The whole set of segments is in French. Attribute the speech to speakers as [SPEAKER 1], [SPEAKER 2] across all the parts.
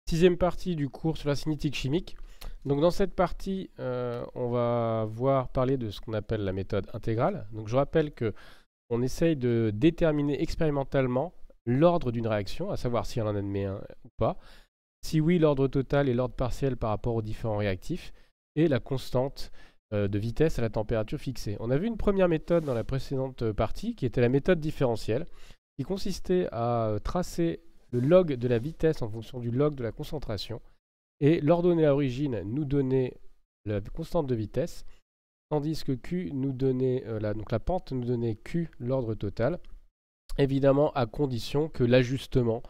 [SPEAKER 1] Sixième partie du cours sur la cinétique chimique. Donc dans cette partie, on va parler de ce qu'on appelle la méthode intégrale. Donc je rappelle que on essaye de déterminer expérimentalement l'ordre d'une réaction, à savoir si elle en admet un ou pas. Si oui, l'ordre total et l'ordre partiel par rapport aux différents réactifs, et la constante de vitesse à la température fixée. On a vu une première méthode dans la précédente partie, qui était la méthode différentielle, qui consistait à tracer le log de la vitesse en fonction du log de la concentration, et l'ordonnée à origine nous donnait la constante de vitesse, tandis que Q nous donnait, donc la pente nous donnait Q, l'ordre total, évidemment à condition que l'ajustement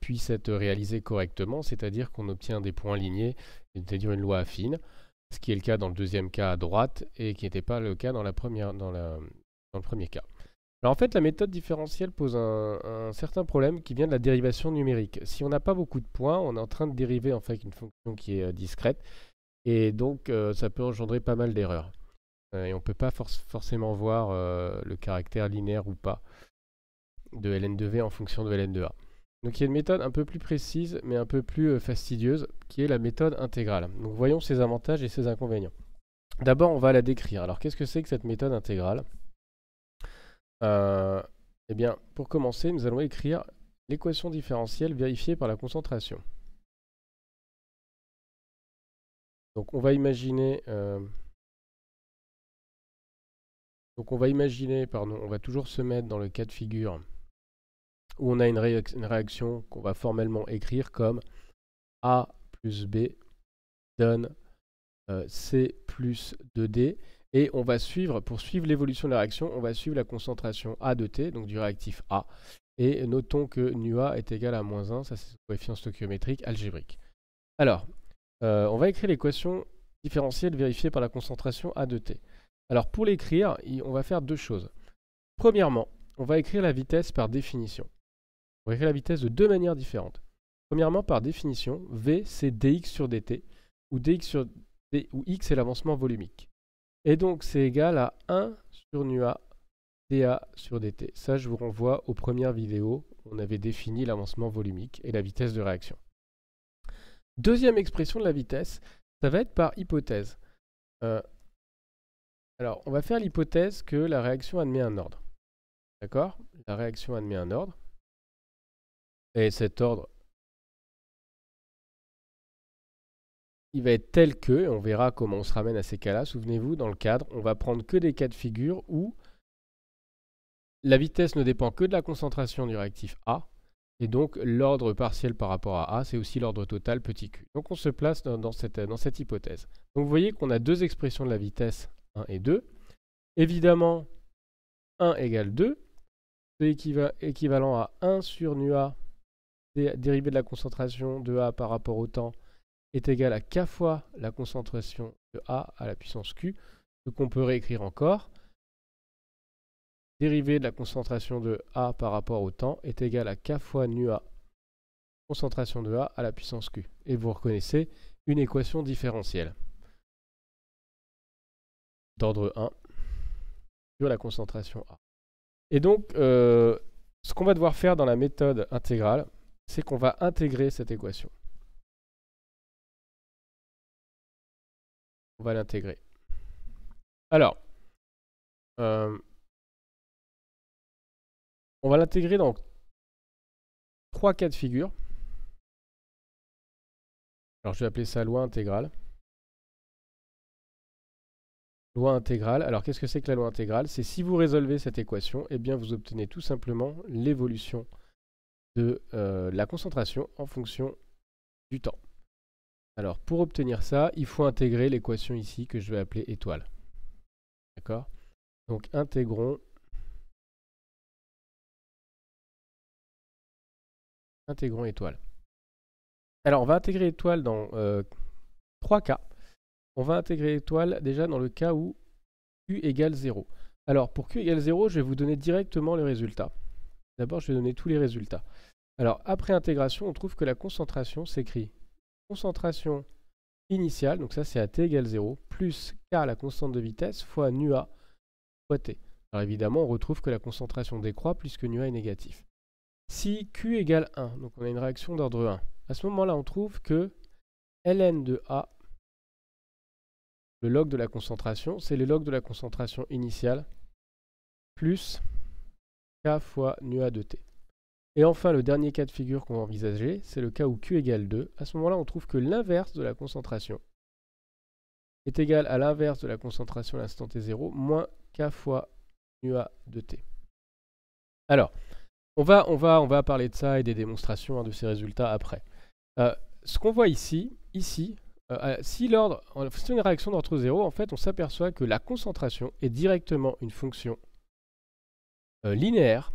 [SPEAKER 1] puisse être réalisé correctement, c'est-à-dire qu'on obtient des points alignés, c'est-à-dire une loi affine, ce qui est le cas dans le deuxième cas à droite et qui n'était pas le cas dans le premier cas. Alors en fait, la méthode différentielle pose un certain problème qui vient de la dérivation numérique. Si on n'a pas beaucoup de points, on est en train de dériver en fait une fonction qui est discrète, et donc ça peut engendrer pas mal d'erreurs. Et on ne peut pas forcément voir le caractère linéaire ou pas de ln de v en fonction de ln de a. Donc il y a une méthode un peu plus précise, mais un peu plus fastidieuse, qui est la méthode intégrale. Donc voyons ses avantages et ses inconvénients. D'abord, on va la décrire. Alors qu'est-ce que c'est que cette méthode intégrale ? Eh bien, pour commencer, nous allons écrire l'équation différentielle vérifiée par la concentration. Donc on va imaginer, on va toujours se mettre dans le cas de figure où on a une réaction qu'on va formellement écrire comme A plus B donne C plus 2D. Et on va suivre, pour suivre l'évolution de la réaction, on va suivre la concentration A de T, donc du réactif A. Et notons que nu A est égal à moins 1, ça c'est le coefficient stoichiométrique algébrique. Alors, on va écrire l'équation différentielle vérifiée par la concentration A de T. Alors pour l'écrire, on va faire deux choses. Premièrement, on va écrire la vitesse par définition. On va écrire la vitesse de deux manières différentes. Premièrement, par définition, V c'est dx sur dt, où x est l'avancement volumique. Et donc c'est égal à 1 sur nu A dA sur dt. Ça, je vous renvoie aux premières vidéos où on avait défini l'avancement volumique et la vitesse de réaction. Deuxième expression de la vitesse, ça va être par hypothèse. Alors, on va faire l'hypothèse que la réaction admet un ordre. D'accord ? La réaction admet un ordre. Et cet ordre, il va être tel que, et on verra comment on se ramène à ces cas-là. Souvenez-vous, dans le cadre, on va prendre que des cas de figure où la vitesse ne dépend que de la concentration du réactif A, et donc l'ordre partiel par rapport à A, c'est aussi l'ordre total petit q. Donc on se place dans cette hypothèse. Donc vous voyez qu'on a deux expressions de la vitesse, 1 et 2. Évidemment, 1 égale 2, c'est équivalent à 1 sur nu A, dérivée de la concentration de A par rapport au temps, est égal à k fois la concentration de A à la puissance Q, ce qu'on peut réécrire encore. Dérivée de la concentration de A par rapport au temps est égal à k fois nu A, concentration de A à la puissance Q. Et vous reconnaissez une équation différentielle d'ordre 1 sur la concentration A. Et donc, ce qu'on va devoir faire dans la méthode intégrale, c'est qu'on va intégrer cette équation. On va l'intégrer. Alors, on va l'intégrer dans trois cas de figure. Alors, je vais appeler ça loi intégrale. Loi intégrale. Alors, qu'est-ce que c'est que la loi intégrale ? C'est si vous résolvez cette équation, eh bien, vous obtenez tout simplement l'évolution de la concentration en fonction du temps. Alors, pour obtenir ça, il faut intégrer l'équation ici que je vais appeler étoile. D'accord ? Donc, intégrons étoile. Alors, on va intégrer étoile dans trois cas. On va intégrer étoile déjà dans le cas où Q égale 0. Alors, pour Q égale 0, je vais vous donner directement les résultats. D'abord, je vais donner tous les résultats. Alors, après intégration, on trouve que la concentration s'écrit concentration initiale, donc ça c'est à t égale 0, plus k la constante de vitesse fois nu a fois t. Alors évidemment, on retrouve que la concentration décroît puisque nu a est négatif. Si Q égale 1, donc on a une réaction d'ordre 1, À ce moment-là, on trouve que ln de A, le log de la concentration, c'est le log de la concentration initiale plus K fois nu A de T. Et enfin, le dernier cas de figure qu'on va envisager, c'est le cas où Q égale 2. À ce moment-là, on trouve que l'inverse de la concentration est égal à l'inverse de la concentration à l'instant t0 moins K fois nu A de T. Alors, on va parler de ça et des démonstrations de ces résultats après. Ce qu'on voit ici si on fait une réaction d'ordre 0, en fait, on s'aperçoit que la concentration est directement une fonction linéaire.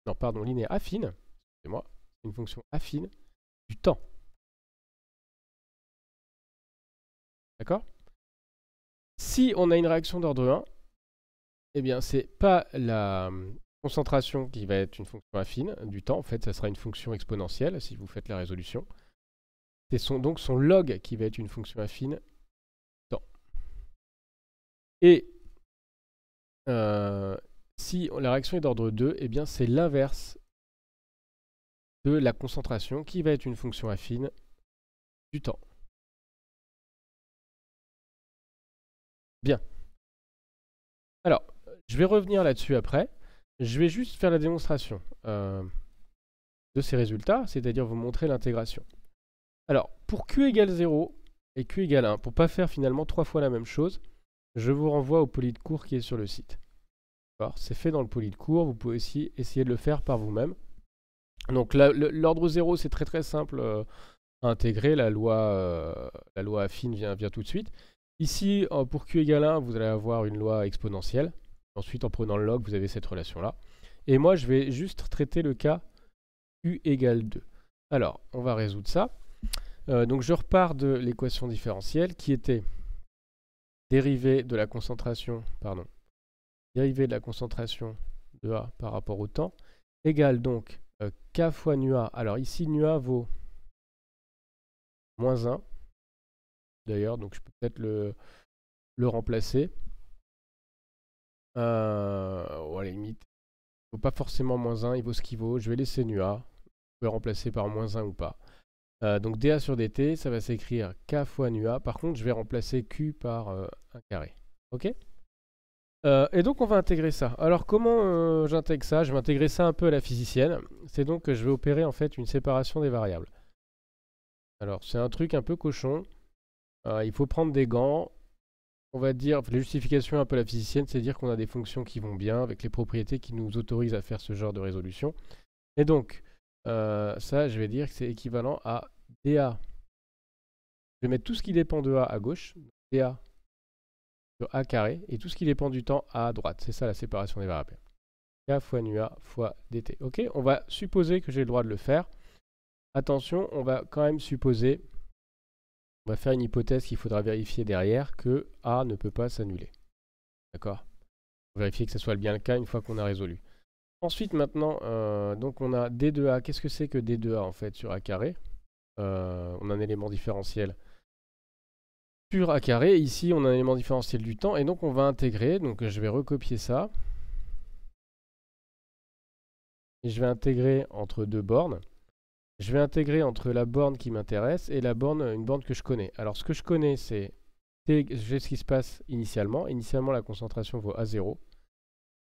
[SPEAKER 1] Non, pardon, linéaire affine. Excusez-moi, c'est une fonction affine du temps. D'accord? Si on a une réaction d'ordre 1, eh bien, c'est pas la concentration qui va être une fonction affine du temps. En fait, ça sera une fonction exponentielle si vous faites la résolution. C'est donc son log qui va être une fonction affine temps. Et si la réaction est d'ordre 2, eh bien c'est l'inverse de la concentration qui va être une fonction affine du temps. Bien. Alors, je vais revenir là-dessus après. Je vais juste faire la démonstration de ces résultats, c'est-à-dire vous montrer l'intégration. Alors, pour Q égale 0 et Q égale 1, pour ne pas faire finalement 3 fois la même chose, je vous renvoie au poly de cours qui est sur le site. C'est fait dans le poly de cours, vous pouvez aussi essayer de le faire par vous-même. Donc l'ordre 0, c'est très très simple à intégrer, la loi affine vient tout de suite. Ici, pour Q égale 1, vous allez avoir une loi exponentielle. Ensuite, en prenant le log, vous avez cette relation-là. Et moi, je vais juste traiter le cas Q égale 2. Alors, on va résoudre ça. Donc je repars de l'équation différentielle qui était dérivée de la concentration, dérivée de la concentration de A par rapport au temps, égale donc K fois nu A. Alors ici, nu A vaut moins 1. D'ailleurs, donc je peux peut-être le remplacer. Ou à la limite, il ne vaut pas forcément moins 1, il vaut ce qu'il vaut. Je vais laisser nu A. Vous pouvez remplacer par moins 1 ou pas. Donc dA sur dt, ça va s'écrire K fois nu A. Par contre, je vais remplacer Q par 1 carré. Ok? Et donc on va intégrer ça. Alors comment j'intègre ça? Je vais intégrer ça un peu à la physicienne. C'est donc que je vais opérer en fait une séparation des variables. Alors c'est un truc un peu cochon. Il faut prendre des gants. On va dire, la justification un peu à la physicienne, c'est dire qu'on a des fonctions qui vont bien avec les propriétés qui nous autorisent à faire ce genre de résolution. Et donc, ça, je vais dire que c'est équivalent à dA. Je vais mettre tout ce qui dépend de A à gauche, dA sur A carré, et tout ce qui dépend du temps à droite. C'est ça la séparation des variables. K fois nu A fois dt. Ok, on va supposer que j'ai le droit de le faire. Attention, on va quand même supposer, on va faire une hypothèse qu'il faudra vérifier derrière, que A ne peut pas s'annuler. D'accord? On va vérifier que ce soit bien le cas une fois qu'on a résolu. Ensuite, maintenant, donc on a D de A. Qu'est-ce que c'est que D de A en fait sur A carré? On a un élément différentiel sur A carré. Ici, on a un élément différentiel du temps. Et donc, on va intégrer. Donc, je vais recopier ça. Et je vais intégrer entre deux bornes. Je vais intégrer entre la borne qui m'intéresse et la borne, une borne que je connais. Alors, ce que je connais, c'est ce qui se passe initialement. Initialement, la concentration vaut A0.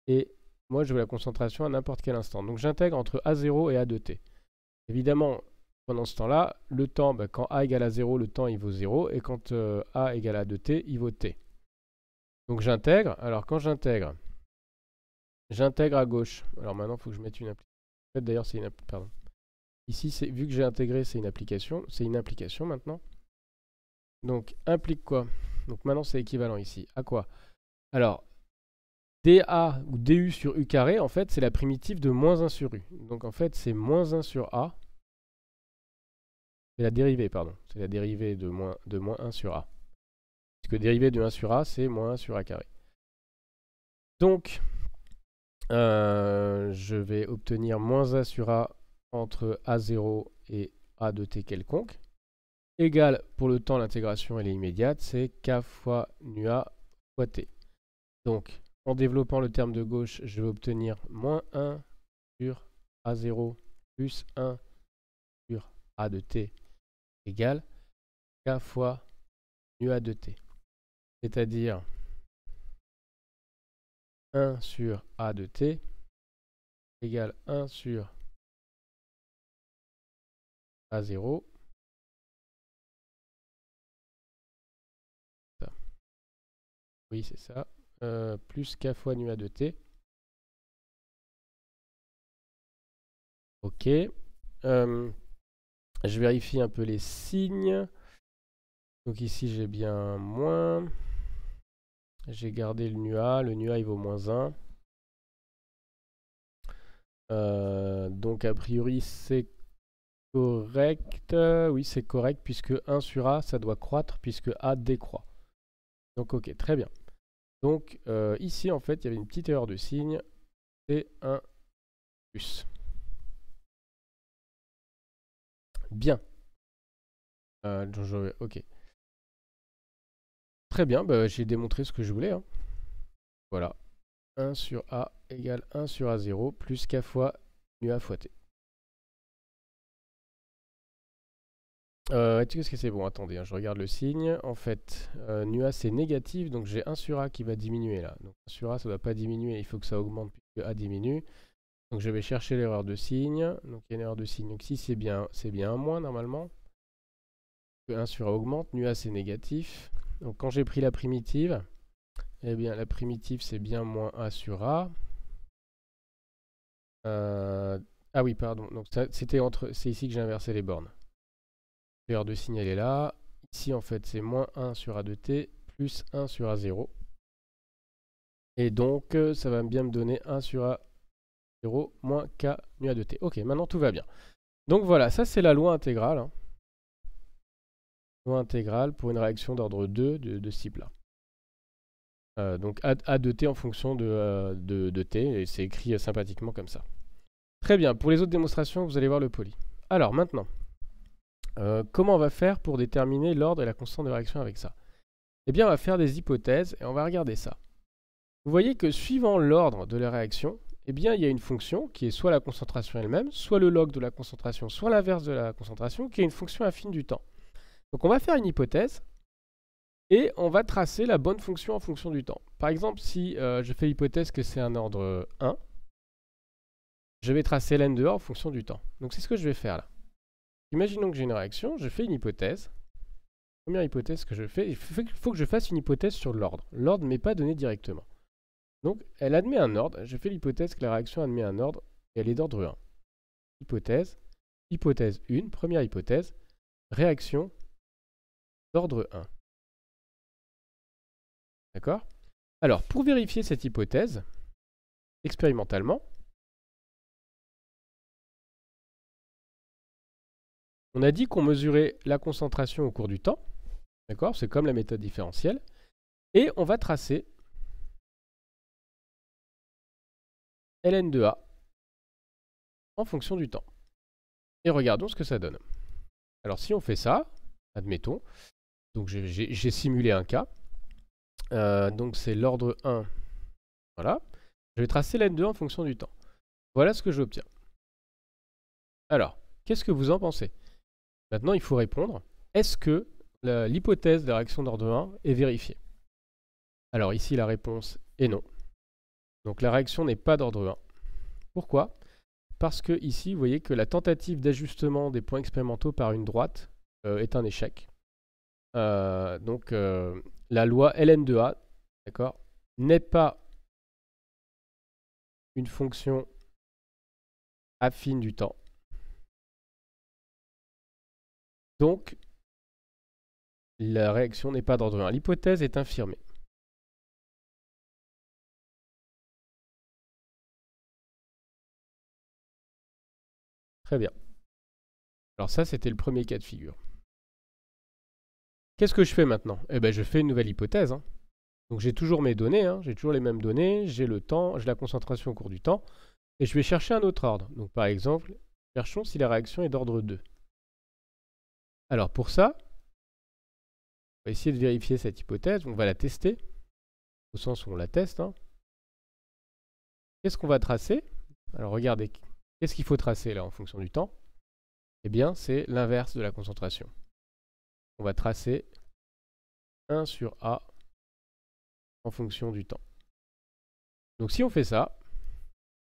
[SPEAKER 1] Et moi, je veux la concentration à n'importe quel instant. Donc, j'intègre entre A0 et A de t. Évidemment, pendant ce temps-là, le temps, quand A égale à 0, le temps il vaut 0. Et quand A égale à 2t, il vaut t. Donc j'intègre. Alors quand j'intègre à gauche. Alors maintenant, il faut que je mette une application. En fait, d'ailleurs, c'est une pardon. Ici, vu que j'ai intégré, c'est une application. C'est une implication maintenant. Donc, implique quoi? Donc maintenant, c'est équivalent ici. À quoi? Alors, dA ou du sur u carré, en fait, c'est la primitive de moins 1 sur u. Donc en fait, c'est moins 1 sur A. C'est la dérivée, pardon. C'est la dérivée de moins 1 sur A. Puisque dérivée de 1 sur A, c'est moins 1 sur A carré. Donc, je vais obtenir moins 1 sur A entre A0 et A de t quelconque. Égale, pour le temps, l'intégration, elle est immédiate, c'est K fois nu A fois t. Donc, en développant le terme de gauche, je vais obtenir moins 1 sur A0 plus 1 sur A de t égale k fois nu A de t. C'est-à-dire 1 sur A de t égale 1 sur A0. Ça. Oui, c'est ça. Plus k fois nu A de t. Ok. Je vérifie un peu les signes. Donc ici, j'ai bien moins. J'ai gardé le nu A. Le nu A, il vaut moins 1. Donc a priori, c'est correct. Oui, c'est correct puisque 1 sur A, ça doit croître puisque A décroît. Donc ok, très bien. Donc ici, en fait, il y avait une petite erreur de signe. C'est un plus. Bien. Ok. Très bien, bah, j'ai démontré ce que je voulais. Hein. Voilà. 1 sur A égale 1 sur A0 plus K fois nu A fois T. Est-ce que c'est bon? Attendez, hein, je regarde le signe. En fait, nu A c'est négatif, donc j'ai 1 sur A qui va diminuer là. Donc 1 sur A ça ne doit pas diminuer, il faut que ça augmente puisque A diminue. Donc je vais chercher l'erreur de signe. Donc il y a une erreur de signe. Donc si c'est bien 1 moins normalement. 1 sur A augmente, nu A c'est négatif. Donc quand j'ai pris la primitive, eh bien la primitive c'est bien moins A sur A. Ah oui, pardon. Donc c'est ici que j'ai inversé les bornes. L'erreur de signe elle est là. Ici en fait c'est moins 1 sur A de t plus 1 sur A0. Et donc ça va bien me donner 1 sur A0 moins K nu A de t. Ok, maintenant tout va bien. Donc voilà, ça c'est la loi intégrale. Hein. Loi intégrale pour une réaction d'ordre 2 de ce type là. Donc A de t en fonction de t, et c'est écrit sympathiquement comme ça. Très bien, pour les autres démonstrations, vous allez voir le poly. Alors maintenant, comment on va faire pour déterminer l'ordre et la constante de réaction avec ça? Eh bien, on va faire des hypothèses et on va regarder ça. Vous voyez que suivant l'ordre de la réaction, eh bien, il y a une fonction qui est soit la concentration elle-même, soit le log de la concentration, soit l'inverse de la concentration, qui est une fonction affine du temps. Donc on va faire une hypothèse et on va tracer la bonne fonction en fonction du temps. Par exemple, si je fais l'hypothèse que c'est un ordre 1, je vais tracer ln de A en fonction du temps. Donc c'est ce que je vais faire là. Imaginons que j'ai une réaction, je fais une hypothèse. Première hypothèse que je fais, il faut que je fasse une hypothèse sur l'ordre. L'ordre ne m'est pas donné directement. Donc elle admet un ordre, je fais l'hypothèse que la réaction admet un ordre, et elle est d'ordre 1. Hypothèse 1, première hypothèse, réaction d'ordre 1. D'accord? Alors, pour vérifier cette hypothèse, expérimentalement, on a dit qu'on mesurait la concentration au cours du temps. D'accord? C'est comme la méthode différentielle. Et on va tracer ln de A en fonction du temps. Et regardons ce que ça donne. Alors, si on fait ça, admettons, donc j'ai simulé un cas. Donc, c'est l'ordre 1. Voilà. Je vais tracer ln de A en fonction du temps. Voilà ce que j'obtiens. Alors, qu'est-ce que vous en pensez? Maintenant, il faut répondre. Est-ce que l'hypothèse de la réaction d'ordre 1 est vérifiée? Alors ici, la réponse est non. Donc la réaction n'est pas d'ordre 1. Pourquoi? Parce que ici, vous voyez que la tentative d'ajustement des points expérimentaux par une droite est un échec. Donc la loi ln de A, d'accord, n'est pas une fonction affine du temps. Donc, la réaction n'est pas d'ordre 1. L'hypothèse est infirmée. Très bien. Alors ça, c'était le premier cas de figure. Qu'est-ce que je fais maintenant? Eh bien, je fais une nouvelle hypothèse. Hein. Donc j'ai toujours mes données, hein. J'ai toujours les mêmes données, j'ai le temps, j'ai la concentration au cours du temps, et je vais chercher un autre ordre. Donc par exemple, cherchons si la réaction est d'ordre 2. Alors pour ça, on va essayer de vérifier cette hypothèse, on va la tester, au sens où on la teste. Hein. Qu'est-ce qu'on va tracer? Alors regardez, qu'est-ce qu'il faut tracer là en fonction du temps? eh bien c'est l'inverse de la concentration. On va tracer 1 sur A en fonction du temps. Donc si on fait ça,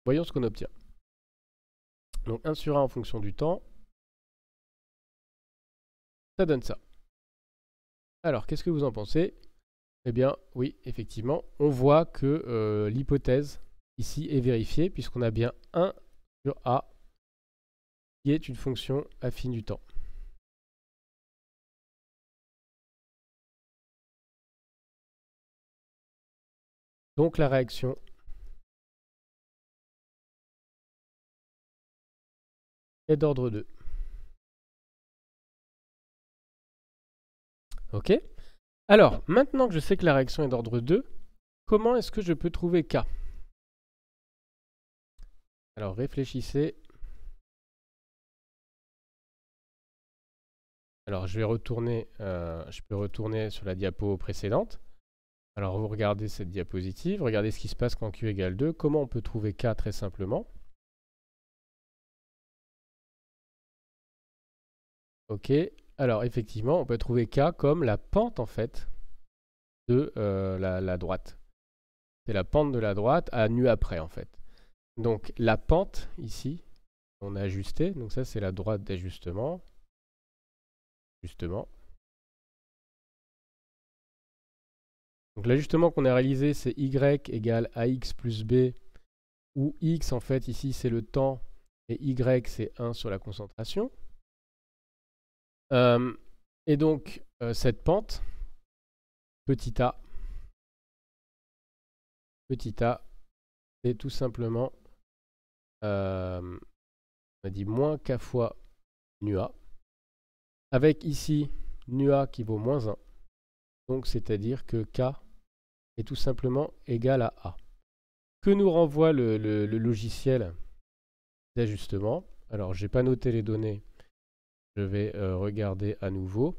[SPEAKER 1] voyons ce qu'on obtient. Donc 1 sur A en fonction du temps, ça donne ça. Alors qu'est-ce que vous en pensez? Eh bien oui, effectivement, on voit que l'hypothèse ici est vérifiée puisqu'on a bien 1 sur A qui est une fonction affine du temps. Donc la réaction est d'ordre 2. Ok. Alors, maintenant que je sais que la réaction est d'ordre 2, comment est-ce que je peux trouver K? Alors réfléchissez. Alors je peux retourner sur la diapo précédente. Alors vous regardez cette diapositive, regardez ce qui se passe quand Q égale 2. Comment on peut trouver K très simplement? Ok, alors effectivement, on peut trouver K comme la pente en fait de la droite. C'est la pente de la droite à nu après en fait. Donc la pente ici, on a ajusté, donc ça c'est la droite d'ajustement. Donc l'ajustement qu'on a réalisé, c'est y égale ax plus b, où x en fait ici c'est le temps et y c'est 1 sur la concentration. Et donc cette pente, petit a, c'est tout simplement, on a dit moins k fois nu a, avec ici nu a qui vaut moins 1. Donc c'est-à-dire que k est tout simplement égal à a. Que nous renvoie le logiciel d'ajustement? Alors je n'ai pas noté les données, je vais regarder à nouveau.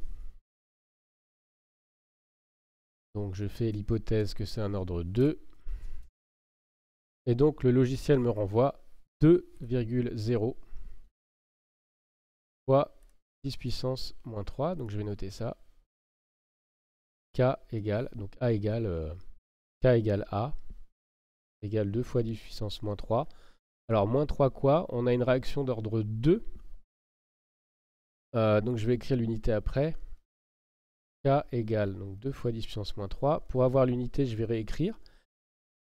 [SPEAKER 1] Donc je fais l'hypothèse que c'est un ordre 2. Et donc le logiciel me renvoie 2,0 fois 10 puissance moins 3. Donc je vais noter ça. K égale, donc A égale K égale A, égale 2 fois 10 puissance moins 3. Alors moins 3 quoi? On a une réaction d'ordre 2. Donc je vais écrire l'unité après. K égale donc 2 fois 10 puissance moins 3. Pour avoir l'unité, je vais réécrire.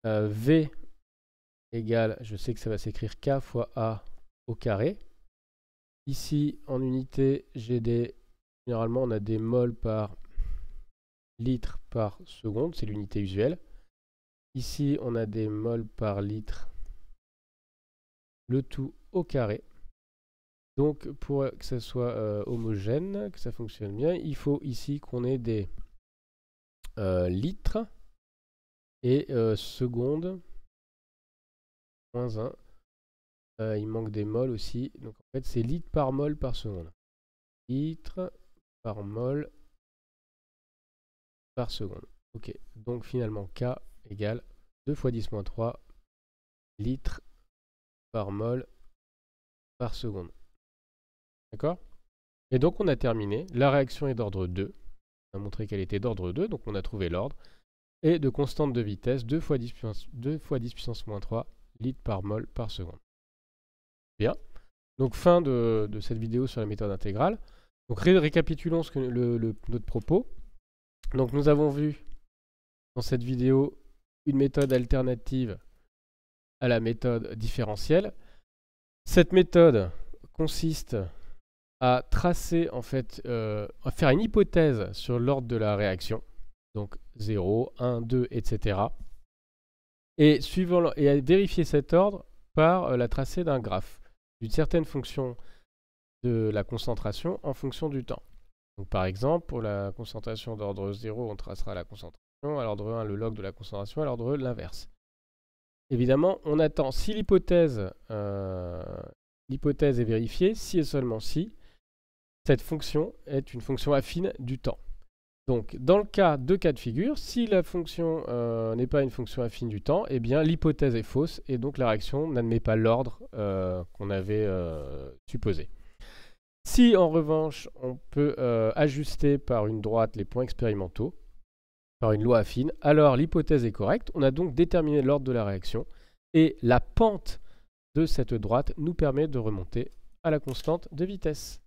[SPEAKER 1] V égale, je sais que ça va s'écrire K fois A au carré. Ici, en unité, généralement, on a des moles par litre par seconde, c'est l'unité usuelle. Ici, on a des moles par litre, le tout au carré. Donc, pour que ça soit homogène, que ça fonctionne bien, il faut ici qu'on ait des litres et secondes, moins 1. Il manque des moles aussi. Donc, en fait, c'est litres par mol par seconde. Litres par mol par seconde. Ok, donc finalement K égale 2 fois 10 moins 3 litres par mol par seconde. D'accord? Et donc on a terminé. La réaction est d'ordre 2. On a montré qu'elle était d'ordre 2, donc on a trouvé l'ordre. Et de constante de vitesse, 2 fois 10 puissance moins 3 litres par mol par seconde. Bien. Donc fin de cette vidéo sur la méthode intégrale. Donc récapitulons notre propos. Donc nous avons vu dans cette vidéo une méthode alternative à la méthode différentielle. Cette méthode consiste à tracer, en fait, à faire une hypothèse sur l'ordre de la réaction, donc 0, 1, 2, etc. Et à vérifier cet ordre par la tracée d'un graphe d'une certaine fonction de la concentration en fonction du temps. Donc par exemple, pour la concentration d'ordre 0, on tracera la concentration, à l'ordre 1, le log de la concentration, à l'ordre 2, l'inverse. Évidemment, on attend si l'hypothèse est vérifiée, si et seulement si cette fonction est une fonction affine du temps. Donc, dans le cas de figure, si la fonction n'est pas une fonction affine du temps, eh bien l'hypothèse est fausse et donc la réaction n'admet pas l'ordre qu'on avait supposé. Si en revanche on peut ajuster par une droite les points expérimentaux, par une loi affine, alors l'hypothèse est correcte. On a donc déterminé l'ordre de la réaction et la pente de cette droite nous permet de remonter à la constante de vitesse.